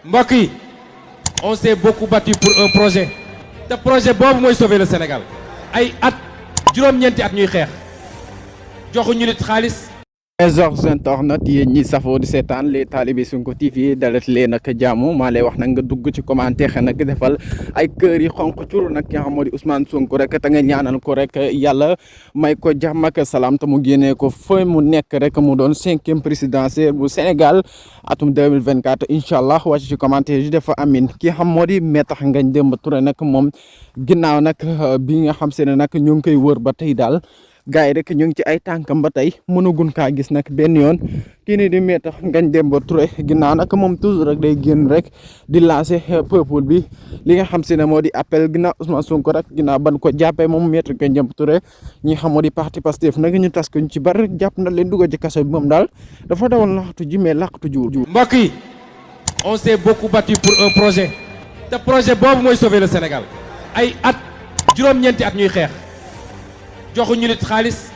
mbokk yi on s'est beaucoup battu pour un projet te projet boobu mooy sauver le Sénégal ay at juróom-ñeenti at ñuy xeex joxuñu nit xaalis. les internautes yéen ñi safoo di seetaan les talibé Sonko TV dalat leen ak jàmm maa lay wax nag nga dugg ci commentaire nag defal ay kër yi xonq cur nag ki nga xam moo di Ousmane Sonko rek te nga ñaanal ko rek yàlla may ko jàmm ak salaam te mu génnee ko fa mu nekk rek mu doon 5e présidentielle bu Sénégal atum 2024 incha allah wàcc ci commentaire yi dafa amin ki nga xam moo di Maître Ngagne Demba Touré nag moom ginnaaw nag bi nga xam se ne nag ñu ngi koy wër ba tey daal gaay yi rek ñu ngi ci ay tànkam ba tey mënagun kaa gis nag benn yoon kii nii di Maître Ngagne Demba Touré ginnaaw nag moom toujours rek day génn rek di lancer peuple bi li nga xam si ne moo di appel ginnaaw Ousmane Sonko rek ginnaaw ban ko jàppee moom Maître Ngagne Demba Touré ñi xam moo di parti Pastef nag ñu tas ko ñu ci bari jàpp na leen dugal ci kaso bi moom daal dafa dawoon laqatu ji mais laqatu jiwul. mbokk yi on s'est beaucoup battu pour un projet te projet boobu mooy sauver le Sénégal ay at juróom-ñeenti at ñuy xeex joxuñu nit xaalis